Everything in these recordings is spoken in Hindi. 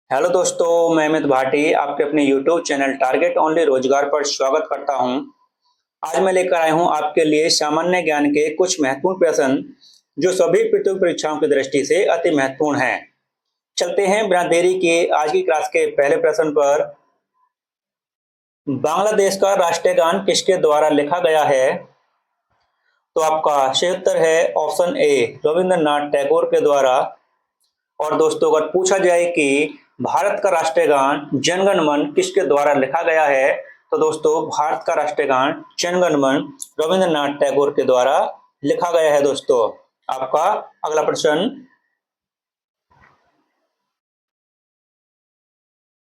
हेलो दोस्तों, मैं अमित भाटी आपके अपने यूट्यूब चैनल टारगेट ओनली रोजगार पर स्वागत करता हूं। आज मैं लेकर आया हूं आपके लिए सामान्य ज्ञान के कुछ महत्वपूर्ण प्रश्न जो सभी प्रतियोगी परीक्षाओं की दृष्टि से अति महत्वपूर्ण हैं। चलते हैं बिना देरी के आज की क्लास के पहले प्रश्न पर। बांग्लादेश का राष्ट्रीय गान किसके द्वारा लिखा गया है? तो आपका सही उत्तर है ऑप्शन ए, रविंद्रनाथ टैगोर के द्वारा। और दोस्तों, अगर पूछा जाए कि भारत का राष्ट्रीय गान जन गण मन किसके द्वारा लिखा गया है, तो दोस्तों भारत का राष्ट्रीय गान जन गण मन रविंद्रनाथ टैगोर के द्वारा लिखा गया है। दोस्तों, आपका अगला प्रश्न,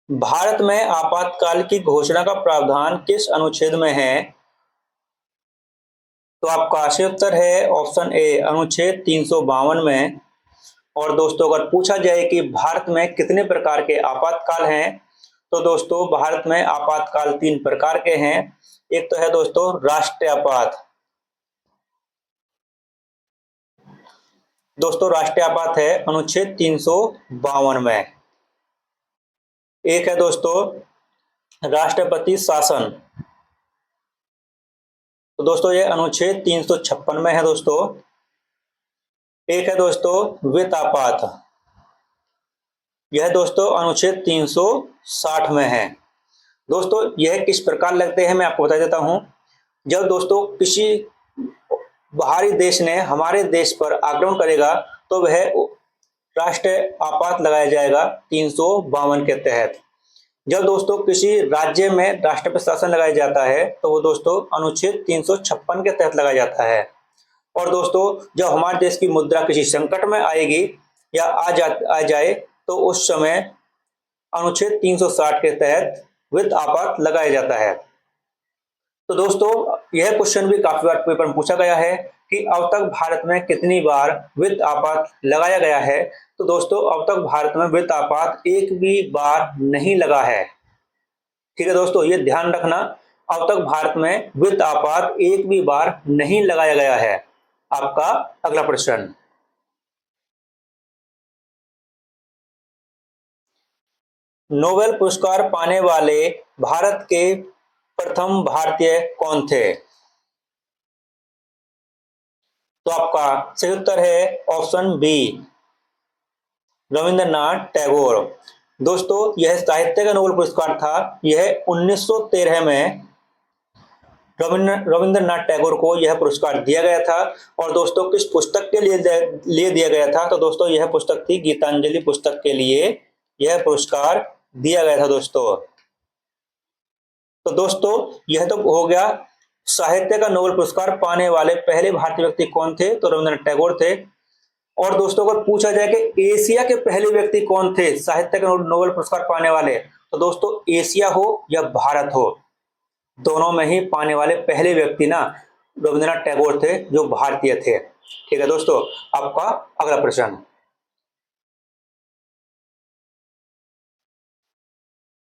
भारत में आपातकाल की घोषणा का प्रावधान किस अनुच्छेद में है? तो आपका सही उत्तर है ऑप्शन ए, अनुच्छेद 352 में। और दोस्तों, अगर पूछा जाए कि भारत में कितने प्रकार के आपातकाल हैं, तो दोस्तों भारत में आपातकाल 3 प्रकार के हैं। एक तो है दोस्तों राष्ट्रीय आपात। दोस्तों राष्ट्रीय आपात है अनुच्छेद 352 में। एक है दोस्तों राष्ट्रपति शासन। तो दोस्तों ये अनुच्छेद 356 में है दोस्तों। एक है दोस्तों वित्त आपात, यह दोस्तों अनुच्छेद 360 में है। दोस्तों यह किस प्रकार लगते हैं मैं आपको बता देता हूं। जब दोस्तों किसी बाहरी देश ने हमारे देश पर आक्रमण करेगा तो वह राष्ट्रीय आपात लगाया जाएगा 352 के तहत। जब दोस्तों किसी राज्य में राष्ट्रपति शासन लगाया जाता है तो वो दोस्तों अनुच्छेद 356 के तहत लगाया जाता है। और दोस्तों जब हमारे देश की मुद्रा किसी संकट में आएगी या आ जाए तो उस समय अनुच्छेद 360 के तहत वित्त आपात लगाया जाता है। तो दोस्तों यह क्वेश्चन भी काफी बार पेपर में पूछा गया है कि अब तक भारत में कितनी बार वित्त आपात लगाया गया है। तो दोस्तों अब तक भारत में वित्त आपात एक भी बार नहीं लगा है। ठीक है दोस्तों, ये ध्यान रखना, अब तक भारत में वित्त आपात एक भी बार नहीं लगाया गया है। आपका अगला प्रश्न, नोबेल पुरस्कार पाने वाले भारत के प्रथम भारतीय कौन थे? तो आपका सही उत्तर है ऑप्शन बी, रविंद्रनाथ टैगोर। दोस्तों यह साहित्य का नोबेल पुरस्कार था। यह 1913 में रविंद्रनाथ टैगोर को यह पुरस्कार दिया गया था। और दोस्तों किस पुस्तक के लिए दिया गया था? तो दोस्तों यह पुस्तक थी गीतांजलि पुस्तक के लिए यह पुरस्कार दिया गया था दोस्तों। तो दोस्तों यह तो हो गया साहित्य का नोबेल पुरस्कार पाने वाले पहले भारतीय व्यक्ति कौन थे, तो रविंद्रनाथ टैगोर थे। और दोस्तों अगर पूछा जाए कि एशिया के पहले व्यक्ति कौन थे साहित्य का नोबेल पुरस्कार पाने वाले, तो दोस्तों एशिया हो या भारत हो, दोनों में ही पाने वाले पहले व्यक्ति ना रविंद्रनाथ टैगोर थे जो भारतीय थे। ठीक है दोस्तों, आपका अगला प्रश्न,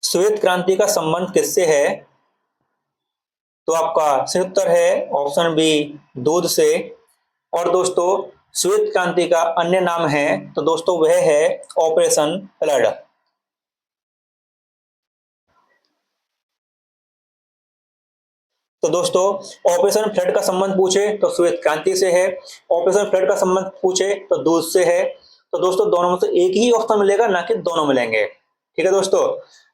श्वेत क्रांति का संबंध किससे है? तो आपका सही उत्तर है ऑप्शन बी, दूध से। और दोस्तों श्वेत क्रांति का अन्य नाम है तो दोस्तों वह है ऑपरेशन फ्लड। तो दोस्तों ऑपरेशन फ्लड का संबंध पूछे तो श्वेत क्रांति से है, ऑपरेशन फ्लड का संबंध पूछे तो दूध से है। तो दोस्तों दोनों में से एक ही ऑप्शन मिलेगा, ना कि दोनों मिलेंगे। ठीक है दोस्तों।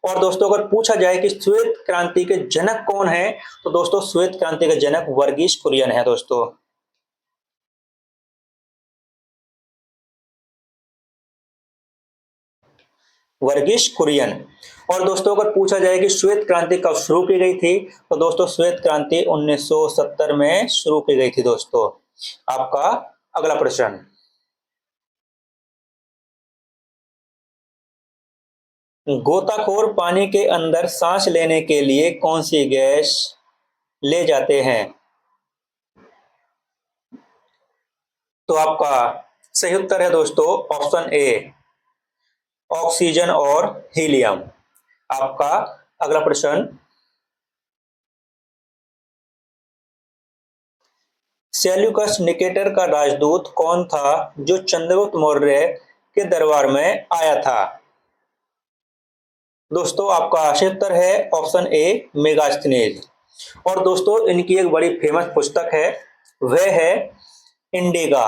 और दोस्तों अगर पूछा जाए कि श्वेत क्रांति के जनक कौन है, तो दोस्तों श्वेत क्रांति के जनक वर्गीज कुरियन है दोस्तों। वर्गीज कुरियन। और दोस्तों अगर पूछा जाए कि श्वेत क्रांति कब शुरू की गई थी, तो दोस्तों श्वेत क्रांति 1970 में शुरू की गई थी दोस्तों। आपका अगला प्रश्न, गोताखोर पानी के अंदर सांस लेने के लिए कौन सी गैस ले जाते हैं? तो आपका सही उत्तर है दोस्तों ऑप्शन ए, ऑक्सीजन और हीलियम। आपका अगला प्रश्न, सेल्यूकस निकेटर का राजदूत कौन था जो चंद्रगुप्त मौर्य के दरबार में आया था? दोस्तों आपका सही उत्तर है ऑप्शन ए मेगास्थनीज। और दोस्तों इनकी एक बड़ी फेमस पुस्तक है, वह है इंडिका।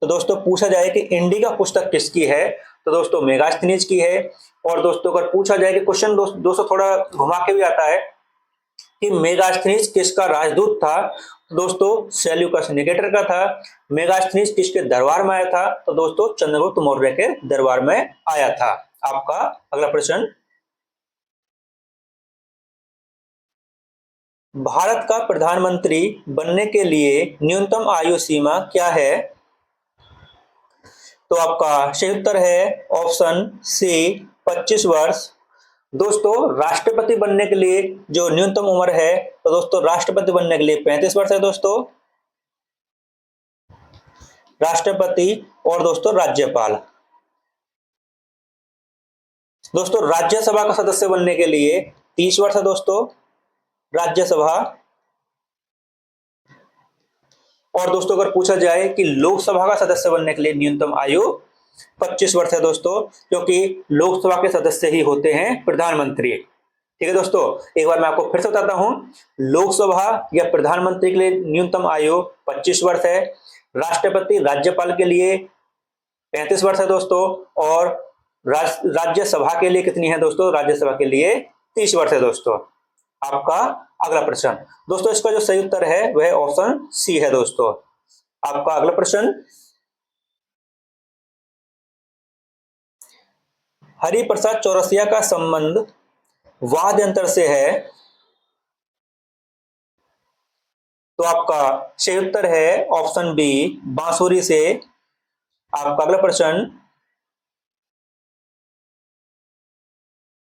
तो दोस्तों पूछा जाए कि इंडिका पुस्तक किसकी है, तो दोस्तों मेगास्थनीज की है। और दोस्तों अगर पूछा जाए कि क्वेश्चन दोस्तों थोड़ा घुमा के भी आता है कि मेगास्थनीज किसका राजदूत था, तो दोस्तों सेल्यूकस निकेटर का था। मेगास्थनीज किसके दरबार में आया था, तो दोस्तों चंद्रगुप्त मौर्य के दरबार में आया था। आपका अगला प्रश्न, भारत का प्रधानमंत्री बनने के लिए न्यूनतम आयु सीमा क्या है, तो आपका सही उत्तर है ऑप्शन सी 25 वर्ष। दोस्तों राष्ट्रपति बनने के लिए जो न्यूनतम उम्र है, तो दोस्तों राष्ट्रपति बनने के लिए 35 वर्ष है दोस्तों, राष्ट्रपति। और दोस्तों राज्यपाल, दोस्तों राज्यसभा का सदस्य बनने के लिए 30 वर्ष है दोस्तों, राज्यसभा। और दोस्तों अगर पूछा जाए कि लोकसभा का सदस्य बनने के लिए न्यूनतम आयु 25 वर्ष है दोस्तों, क्योंकि लोकसभा के सदस्य ही होते हैं प्रधानमंत्री। ठीक है दोस्तों, एक बार मैं आपको फिर से बताता हूं, लोकसभा या प्रधानमंत्री के लिए न्यूनतम आयु 25 वर्ष है, राष्ट्रपति राज्यपाल के लिए 35 वर्ष है दोस्तों, और राज्यसभा के लिए कितनी है दोस्तों, राज्यसभा के लिए 30 वर्ष है दोस्तों। आपका अगला प्रश्न, दोस्तों इसका जो सही उत्तर है वह ऑप्शन सी है दोस्तों। आपका अगला प्रश्न, हरिप्रसाद चौरसिया का संबंध वाद्य यंत्र से है, तो आपका सही उत्तर है ऑप्शन बी बांसुरी से। आपका अगला प्रश्न,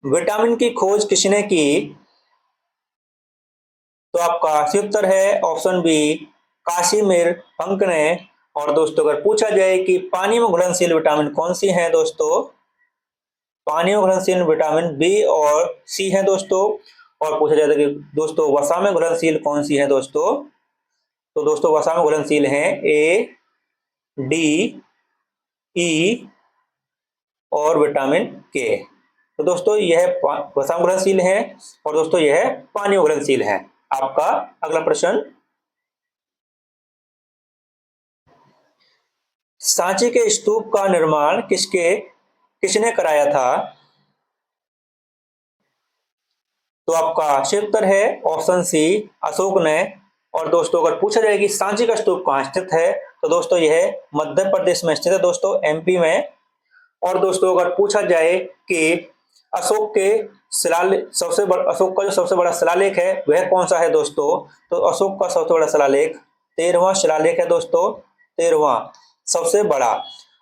विटामिन की खोज किसने की, तो आपका सही उत्तर है ऑप्शन बी कासिमिर फंक ने। और दोस्तों अगर पूछा जाए कि पानी में घुलनशील विटामिन कौन सी है दोस्तों, पानी में घुलनशील विटामिन बी और सी है दोस्तों। और पूछा जाता है कि दोस्तों वसा में घुलनशील कौन सी है दोस्तों, तो दोस्तों वसा में घुलनशील है ए, डी, ई और विटामिन के। तो दोस्तों यह वसा में घुलनशील है, और दोस्तों यह पानी में घुलनशील है। आपका अगला प्रश्न, सांची के स्तूप का निर्माण किसने कराया था, तो आपका सही उत्तर है ऑप्शन सी अशोक ने। और दोस्तों अगर पूछा जाए कि सांची का स्तूप कहां स्थित है, तो दोस्तों यह मध्य प्रदेश में स्थित है दोस्तों, एमपी में। और दोस्तों अगर पूछा जाए कि अशोक के अशोक का जो सबसे बड़ा शिलालेख है वह कौन सा है दोस्तों, तो अशोक का सबसे बड़ा शिलालेख 13वां शिलालेख है दोस्तों, 13वां सबसे बड़ा।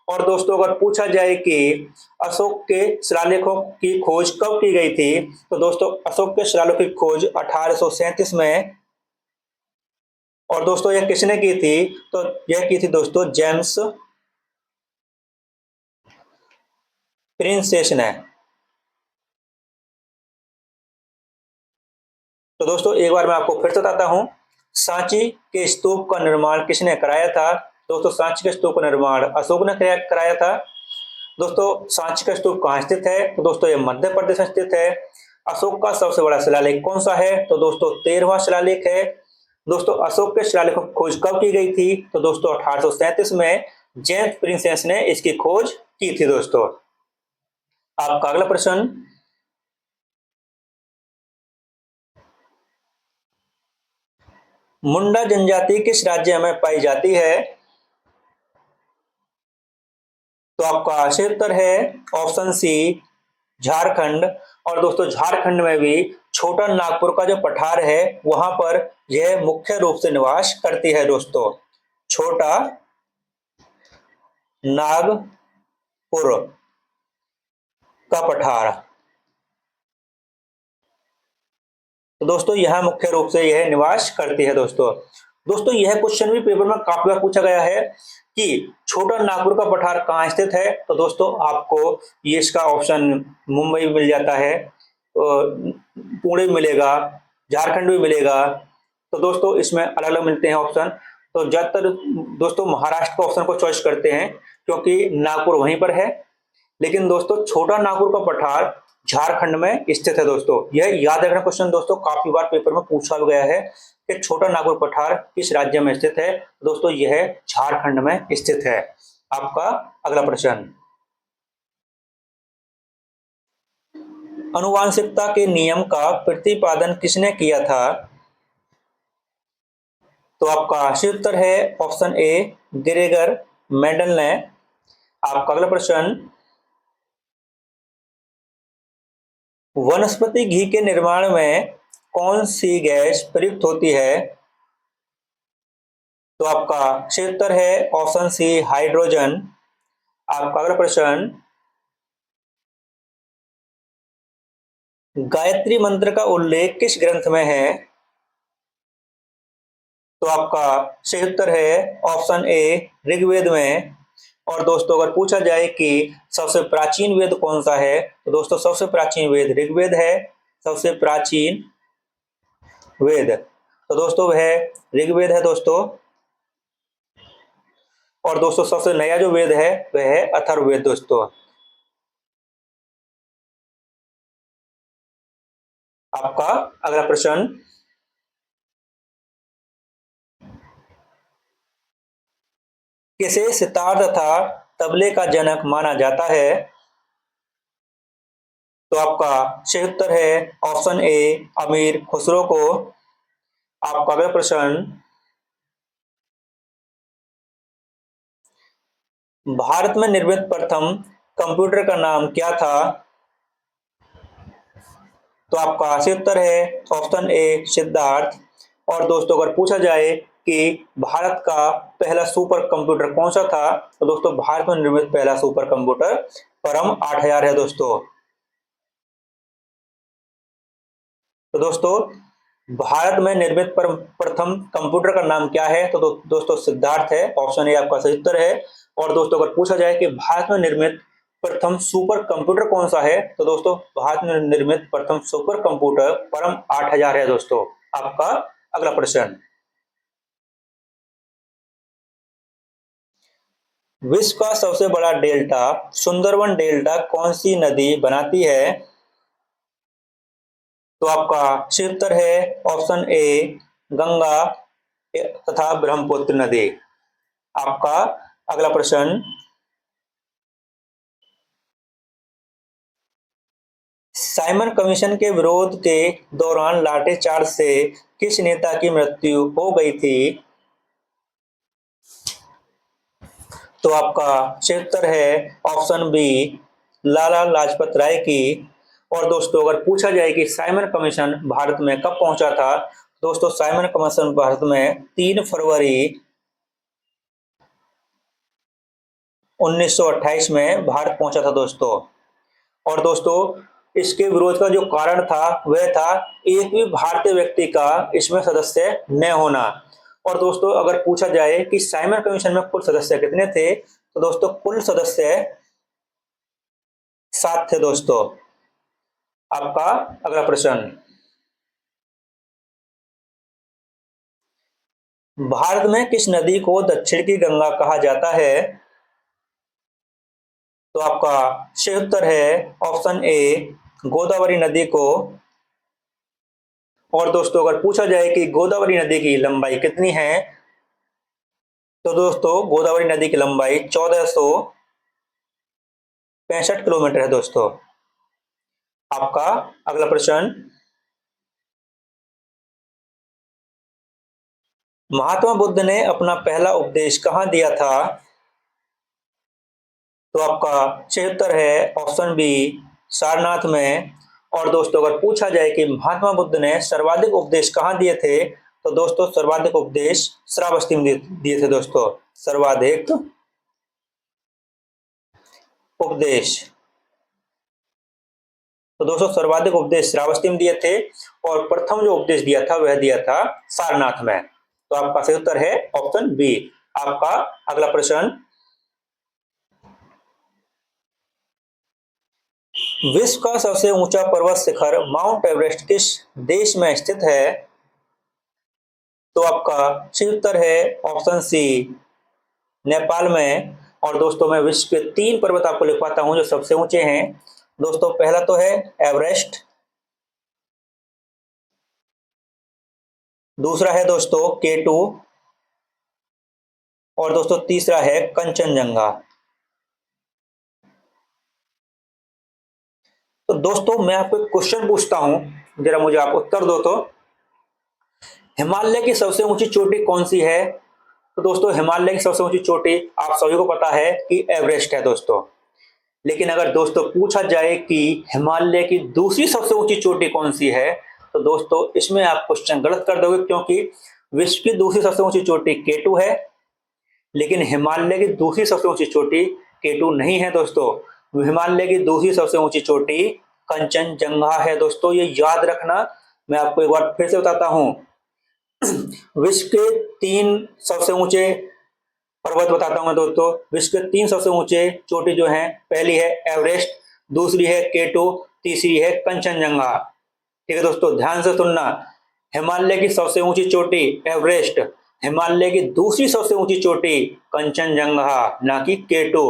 और दोस्तों अगर पूछा जाए कि अशोक के शिलालेखों की खोज कब की गई थी, तो दोस्तों अशोक के शिलालेखों की खोज 1837 में। और दोस्तों यह किसने की थी, तो यह की थी दोस्तों जेम्स प्रिंसेस ने। तो दोस्तों एक बार मैं आपको फिर से बताता हूं, सांची के स्तूप का निर्माण किसने कराया था, दोस्तों सांची के स्तूप का निर्माण अशोक ने कराया था। दोस्तों सांची का स्तूप कहां स्थित है, तो दोस्तों ये मध्य प्रदेश में स्थित है। अशोक का सबसे बड़ा शिलालेख कौन सा है, तो दोस्तों 13वां शिलालेख है। दोस्तों अशोक के शिलालेखों की खोज कब की गई थी, तो दोस्तों 1837 में जेम्स प्रिंसेस ने इसकी खोज की थी दोस्तों। आपका अगला प्रश्न, मुंडा जनजाति किस राज्य में पाई जाती है, तो आपका सही उत्तर है ऑप्शन सी झारखंड। और दोस्तों झारखंड में भी छोटा नागपुर का जो पठार है वहां पर यह मुख्य रूप से निवास करती है दोस्तों, छोटा नागपुर का पठार। तो दोस्तों यह मुख्य रूप से यह निवास करती है दोस्तों। दोस्तों यह क्वेश्चन भी पेपर में काफी बार पूछा गया है कि छोटा नागपुर का पठार कहाँ स्थित है, तो दोस्तों आपको ये इसका ऑप्शन मुंबई में मिल जाता है, पुणे मिलेगा, झारखंड भी मिलेगा। तो दोस्तों इसमें अलग अलग मिलते हैं ऑप्शन। तो ज्यादातर दोस्तों महाराष्ट्र के ऑप्शन को चॉइस करते हैं, क्योंकि नागपुर वहीं पर है। लेकिन दोस्तों छोटा नागपुर का पठार झारखंड में स्थित है। दोस्तों यह याद रखना क्वेश्चन दोस्तों काफी बार पेपर में पूछा गया है कि छोटा नागपुर पठार किस राज्य में स्थित है। दोस्तों यह झारखंड में स्थित है। आपका अगला प्रश्न, अनुवांशिकता के नियम का प्रतिपादन किसने किया था? तो आपका सही उत्तर है ऑप्शन ए ग्रेगर मेंडल ने। आपका अगला प्रश्न, वनस्पति घी के निर्माण में कौन सी गैस प्रयुक्त होती है? तो आपका सही उत्तर है ऑप्शन सी हाइड्रोजन। आपका अगला प्रश्न, गायत्री मंत्र का उल्लेख किस ग्रंथ में है? तो आपका सही उत्तर है ऑप्शन ए ऋग्वेद में। और दोस्तों अगर पूछा जाए कि सबसे प्राचीन वेद कौन सा है, तो दोस्तों सबसे प्राचीन वेद ऋग्वेद है। सबसे प्राचीन वेद तो दोस्तों वह ऋग्वेद है दोस्तों। और दोस्तों सबसे नया जो वेद है वह है अथर्ववेद दोस्तों। आपका अगला प्रश्न, किसे सितार तथा तबले का जनक माना जाता है? तो आपका सही उत्तर है ऑप्शन ए अमीर खुसरो को। आपका अगला प्रश्न, भारत में निर्मित प्रथम कंप्यूटर का नाम क्या था? तो आपका सही उत्तर है ऑप्शन ए सिद्धार्थ। और दोस्तों अगर पूछा जाए कि भारत का पहला सुपर कंप्यूटर कौन सा था, तो दोस्तों भारत में निर्मित पहला सुपर कंप्यूटर परम 8000 है दोस्तों। तो दोस्तों भारत में निर्मित प्रथम कंप्यूटर का नाम क्या है? तो दोस्तों सिद्धार्थ है। ऑप्शन ए आपका सही उत्तर है। और दोस्तों अगर पूछा जाए कि भारत में निर्मित प्रथम सुपर कंप्यूटर कौन सा है, तो दोस्तों भारत में निर्मित प्रथम सुपर कंप्यूटर परम 8000 है दोस्तों। आपका अगला प्रश्न, विश्व का सबसे बड़ा डेल्टा सुंदरवन डेल्टा कौन सी नदी बनाती है? तो आपका सही उत्तर है ऑप्शन ए गंगा तथा ब्रह्मपुत्र नदी। आपका अगला प्रश्न, साइमन कमीशन के विरोध के दौरान लाठीचार्ज से किस नेता की मृत्यु हो गई थी? तो आपका सही उत्तर है ऑप्शन बी लाला लाजपत राय की। और दोस्तों अगर पूछा जाए कि साइमन कमीशन भारत में कब पहुंचा था, दोस्तों साइमन कमीशन भारत में 3 फरवरी 1928 में भारत पहुंचा था दोस्तों। और दोस्तों इसके विरोध का जो कारण था वह था एक भी भारतीय व्यक्ति का इसमें सदस्य न होना। और दोस्तों अगर पूछा जाए कि साइमन कमीशन में कुल सदस्य कितने थे, तो दोस्तों कुल सदस्य 7 थे दोस्तों। आपका अगला प्रश्न, भारत में किस नदी को दक्षिण की गंगा कहा जाता है? तो आपका सही उत्तर है ऑप्शन ए गोदावरी नदी को। और दोस्तों अगर पूछा जाए कि गोदावरी नदी की लंबाई कितनी है, तो दोस्तों गोदावरी नदी की लंबाई 1465 किलोमीटर है दोस्तों। आपका अगला प्रश्न, महात्मा बुद्ध ने अपना पहला उपदेश कहाँ दिया था? तो आपका सही उत्तर है ऑप्शन बी सारनाथ में। और दोस्तों अगर पूछा जाए कि महात्मा बुद्ध ने सर्वाधिक उपदेश कहाँ दिए थे, तो दोस्तों सर्वाधिक उपदेश श्रावस्ती में दिए थे दोस्तों। सर्वाधिक उपदेश तो दोस्तों सर्वाधिक उपदेश श्रावस्ती में दिए थे। और प्रथम जो उपदेश दिया था वह दिया था सारनाथ में। तो आपका सही उत्तर है ऑप्शन बी। आपका अगला प्रश्न, विश्व का सबसे ऊंचा पर्वत शिखर माउंट एवरेस्ट किस देश में स्थित है? तो आपका सही उत्तर है ऑप्शन सी नेपाल में। और दोस्तों मैं विश्व के 3 पर्वत आपको लिखवाता हूं जो सबसे ऊंचे हैं। दोस्तों पहला तो है एवरेस्ट, दूसरा है दोस्तों K2 और दोस्तों तीसरा है कंचनजंगा। तो दोस्तों मैं आपको एक क्वेश्चन पूछता हूं, जरा मुझे आप उत्तर दो। तो हिमालय की सबसे ऊंची चोटी कौन सी है? तो दोस्तों हिमालय की सबसे ऊंची चोटी आप सभी को पता है कि एवरेस्ट है दोस्तों। लेकिन अगर दोस्तों पूछा जाए कि हिमालय की दूसरी सबसे ऊंची चोटी कौन सी है, तो दोस्तों इसमें आप क्वेश्चन गलत कर दोगे, क्योंकि विश्व की दूसरी सबसे ऊंची चोटी K2 है, लेकिन हिमालय की दूसरी सबसे ऊंची चोटी K2 नहीं है दोस्तों। हिमालय की दूसरी सबसे ऊंची चोटी कंचनजंगा है दोस्तों, ये याद रखना। मैं आपको एक बार फिर से बताता हूं, विश्व के 3 सबसे ऊंचे पर्वत बताता हूं मैं दोस्तों। विश्व के 3 सबसे ऊंचे चोटी जो हैं, पहली है एवरेस्ट, दूसरी है K2, तीसरी है कंचनजंगा। ठीक है दोस्तों, ध्यान से सुनना। हिमालय की सबसे ऊंची चोटी एवरेस्ट, हिमालय की दूसरी सबसे ऊंची चोटी कंचनजंगा, ना कि K2।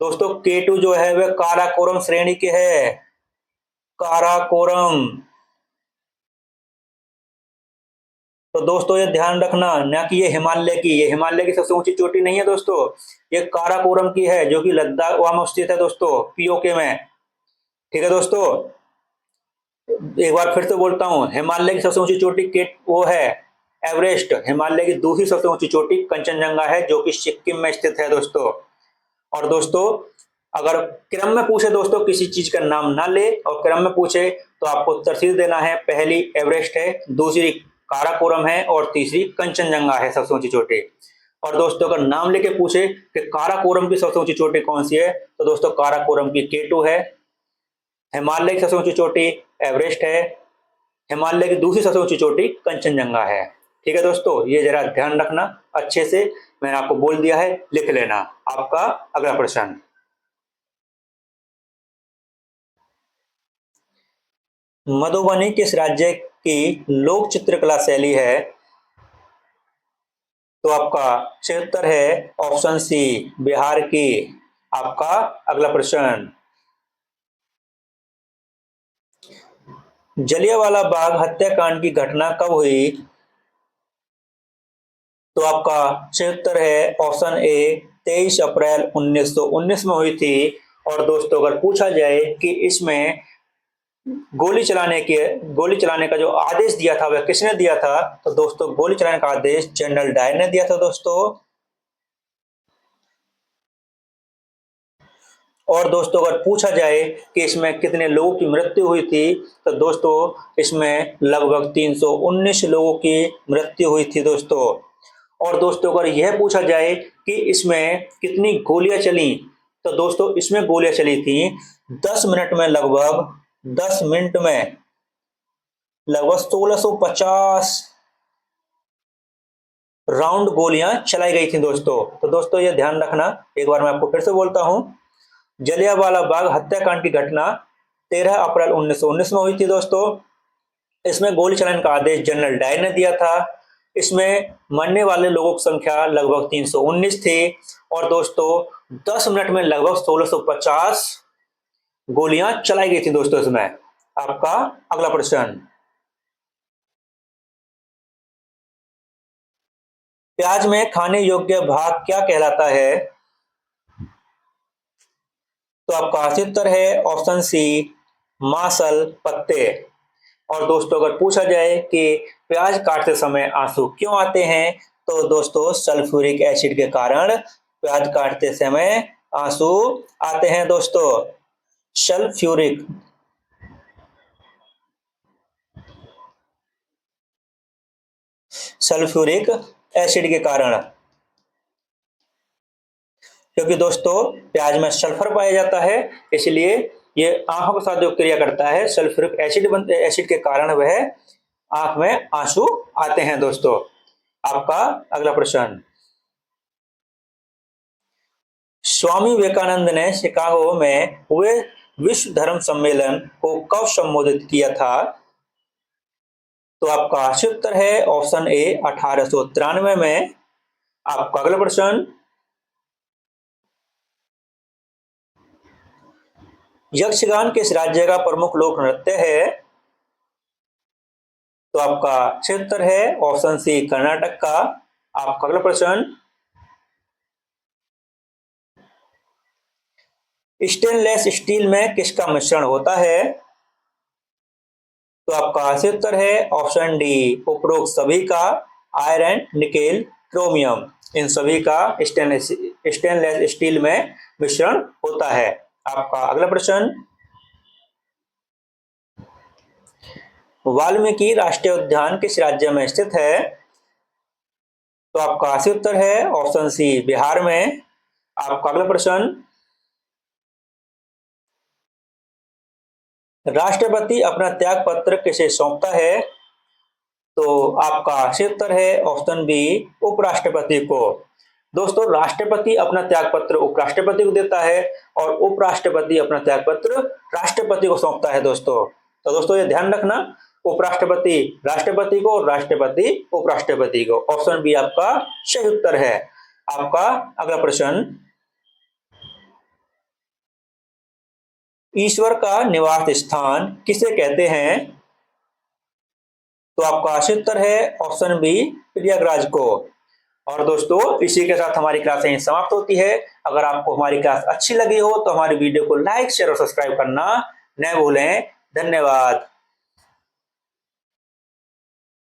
दोस्तों K2 जो है वह काराकोरम श्रेणी के है, काराकोरम। तो दोस्तों ये ध्यान रखना, ना कि ये हिमालय की सबसे ऊंची चोटी नहीं है दोस्तों, ये काराकोरम की है, जो कि लद्दाख वहां स्थित है दोस्तों, POK में। ठीक है दोस्तों, एक बार फिर से बोलता हूं, हिमालय की सबसे ऊंची चोटी के वो है एवरेस्ट, हिमालय की दूसरी सबसे ऊंची चोटी कंचनजंगा है, जो कि सिक्किम में स्थित है दोस्तों। और दोस्तों अगर क्रम में पूछे दोस्तों, किसी चीज का नाम ना ले और क्रम में पूछे, तो आपको उत्तर सीधे देना है, पहली एवरेस्ट है, दूसरी काराकोरम है और तीसरी कंचनजंगा है सबसे ऊंची चोटी। और दोस्तों अगर नाम लेके पूछे कि काराकोरम की सबसे ऊंची चोटी कौन सी है, तो दोस्तों काराकोरम की K2 है, हिमालय की सबसे ऊंची चोटी एवरेस्ट है, हिमालय की दूसरी सबसे ऊंची चोटी कंचनजंगा है। ठीक है दोस्तों, ये जरा ध्यान रखना अच्छे से, मैंने आपको बोल दिया है, लिख लेना। आपका अगला प्रश्न, मधुबनी किस राज्य की लोक चित्रकला शैली है? तो आपका सही उत्तर है ऑप्शन सी, बिहार की। आपका अगला प्रश्न, जलियांवाला बाग हत्याकांड की घटना कब हुई? तो आपका सही उत्तर है ऑप्शन ए, 23 अप्रैल 1919 में हुई थी। और दोस्तों अगर पूछा जाए कि इसमें गोली चलाने का जो आदेश दिया था वह किसने दिया था, तो दोस्तों गोली चलाने का आदेश जनरल डायर ने दिया था दोस्तों। और दोस्तों अगर पूछा जाए कि इसमें कितने लोगों की मृत्यु हुई थी, तो दोस्तों इसमें लगभग 319 लोगों की मृत्यु हुई थी दोस्तों। और दोस्तों अगर यह पूछा जाए कि इसमें कितनी गोलियां चली, तो दोस्तों इसमें गोलियां चली थी 10 मिनट में, लगभग 10 मिनट में लगभग 1650 राउंड गोलियां चलाई गई थी दोस्तों। तो दोस्तों ये ध्यान रखना, एक बार मैं आपको फिर से बोलता हूं, जलियांवाला बाग हत्याकांड की घटना 13 अप्रैल 1919 में हुई थी दोस्तों। इसमें गोली चलाने का आदेश जनरल डायर ने दिया था। इसमें मरने वाले लोगों की संख्या लगभग 319 थी। और दोस्तों 10 मिनट में लगभग 1650 गोलियां चलाई गई थी दोस्तों इसमें। आपका अगला प्रश्न, प्याज में खाने योग्य भाग क्या कहलाता है? तो आपका सही उत्तर है ऑप्शन सी, मांसल पत्ते। और दोस्तों अगर पूछा जाए कि प्याज काटते समय आंसू क्यों आते हैं, तो दोस्तों सल्फ्यूरिक एसिड के कारण प्याज काटते समय आंसू आते हैं दोस्तों। सल्फ्यूरिक सल्फ्यूरिक एसिड के कारण, क्योंकि दोस्तों प्याज में सल्फर पाया जाता है, इसलिए ये आंखों के साथ जो क्रिया करता है, सल्फ्यूरिक एसिड के कारण वह आंख में आंसू आते हैं दोस्तों। आपका अगला प्रश्न, स्वामी विवेकानंद ने शिकागो में हुए विश्व धर्म सम्मेलन को कब संबोधित किया था? तो आपका सही उत्तर है ऑप्शन ए, 1893 में। आपका अगला प्रश्न, यक्षगान किस राज्य का प्रमुख लोक नृत्य है? तो आपका सही उत्तर है ऑप्शन सी कर्नाटक का। आपका अगला प्रश्न, स्टेनलेस स्टील में किसका मिश्रण होता है? तो आपका सही उत्तर है ऑप्शन डी उपरोक्त सभी का, आयरन, निकेल, क्रोमियम, इन सभी का स्टेनलेस स्टील में मिश्रण होता है। आपका अगला प्रश्न, वाल्मीकि राष्ट्रीय उद्यान किस राज्य में स्थित है? तो आपका सही उत्तर है ऑप्शन सी बिहार में। आपका अगला प्रश्न, राष्ट्रपति अपना त्याग पत्र किसे सौंपता है? तो आपका सही उत्तर है ऑप्शन बी उपराष्ट्रपति को। दोस्तों, राष्ट्रपति अपना त्याग पत्र उपराष्ट्रपति को देता है और उपराष्ट्रपति अपना त्याग पत्र राष्ट्रपति को सौंपता है दोस्तों। तो दोस्तों ये ध्यान रखना, उपराष्ट्रपति राष्ट्रपति को और राष्ट्रपति उपराष्ट्रपति को। ऑप्शन बी आपका सही उत्तर है। आपका अगला प्रश्न, ईश्वर का निवास स्थान किसे कहते हैं? तो आपका सही उत्तर है ऑप्शन बी प्रयागराज को। और दोस्तों इसी के साथ हमारी क्लास यहीं समाप्त होती है। अगर आपको हमारी क्लास अच्छी लगी हो तो हमारी वीडियो को लाइक, शेयर और सब्सक्राइब करना न भूलें। धन्यवाद।